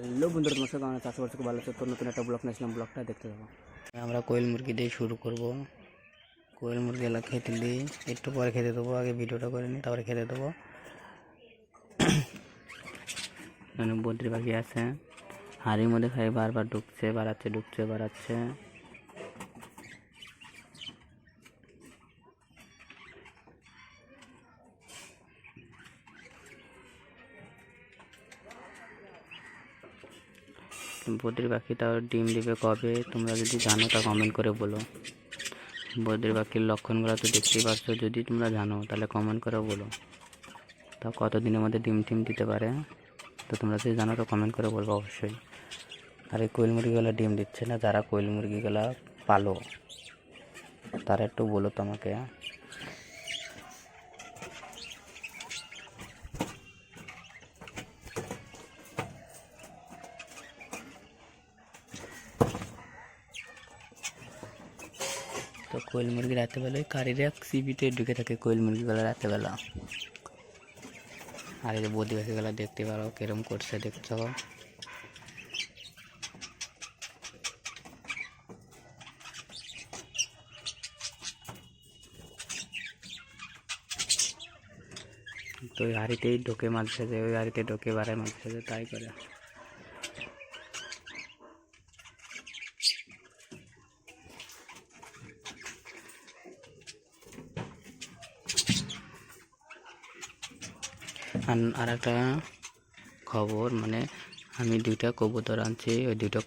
Hello বন্ধুরা, তোমার সাথে চাষ করছে খুব ভালো আছে। তো নতুন একটা ব্লগ নিয়েছিলাম, ব্লগটা দেখতে যাবো। আমরা কোয়েল মুরগি দিয়ে শুরু করব। কোয়েল মুরগি এলা খেতে দিই, একটু পরে খেতে দেবো। আগে ভিডিওটা করে নিই, তারপরে খেতে দেবো। মানে বদ্রি পাখি আছে, হাড়ির মধ্যে খাই, বারবার ঢুকছে বাড়াচ্ছে, ঢুকছে বাড়াচ্ছে। বদ্রি পাখি তাও ডিম দিবে কবে, তোমরা যদি জানো তা কমেন্ট করে বলো। বদ্রি পাখির লক্ষণগুলো তো দেখতেই পাচ্ছ, যদি তোমরা জানো তাহলে কমেন্ট করে বলো। তা কতদিনের মধ্যে ডিম টিম দিতে পারে, তো তোমরা যদি জানো তো কমেন্ট করে বলবো অবশ্যই। আর এই কোয়েল মুরগিগুলো ডিম দিচ্ছে না, যারা কোয়েল মুরগিগুলো পালো তারা একটু বলো তো আমাকে। তো কোয়েল মুরগি রাতেবেলায় কারিরা সিবিতে ঢুকে থাকে, কোয়েল মুরগিগুলো রাতেবেলা। আর এই যে বদ্রি পাখিগুলো দেখতে পারো কিরম করছে, দেখছো। তো ওই হাড়িতেই ঢোকে মাঝে সাঝে, ওই হাড়িতে ঢোকে বাড়ায় মাঝে সাঝে, তাই করে। আর একটা খবর, মানে আমি 2টা কবুতর আনছি, ওই 2টা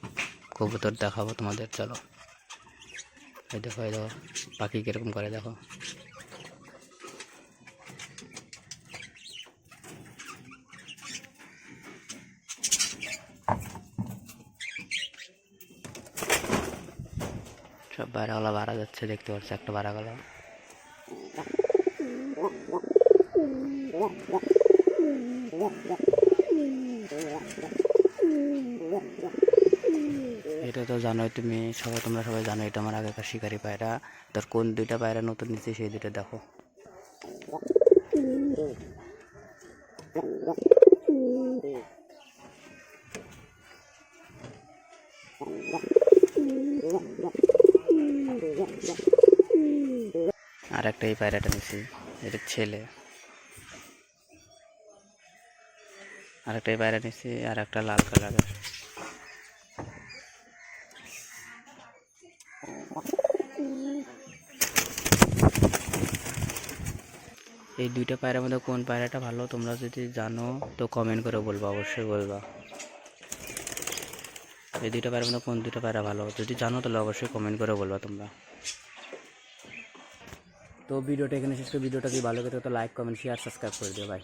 কবুতর দেখাবো তোমাদের। চলো, এই দেখো, এই দেখো পাখি কীরকম করে, দেখো। সব বারাগলা বাড়া যাচ্ছে, দেখতে পাচ্ছি একটা বারাগলা। এটা তো জানোই তুমি সবাই, তোমরা সবাই জানো এটা আমার আগেকার শিকারি পায়রা। তোর কোন 2টা পায়রা নতুন নিচ্ছে সেই 2টা দেখো। আর একটা এই পায়রাটা নিচ্ছি, এটা ছেলে। আর একটা এই পায়রা নিচ্ছি, আর একটা লাল কালারের। এই 2টা পায়রার মধ্যে কোন পায়রাটা ভালো তোমরা যদি জানো তো কমেন্ট করে বলবা, অবশ্যই বলবা। এই 2টা পায়রার মধ্যে কোন 2টা পায়রা ভালো, যদি জানো তাহলে অবশ্যই কমেন্ট করে বলবা তোমরা। তো ভিডিওটা এখানে শেষ করে, ভিডিওটা যদি ভালো লাগে তো লাইক, কমেন্ট, শেয়ার, সাবস্ক্রাইব করে দিও। বাই।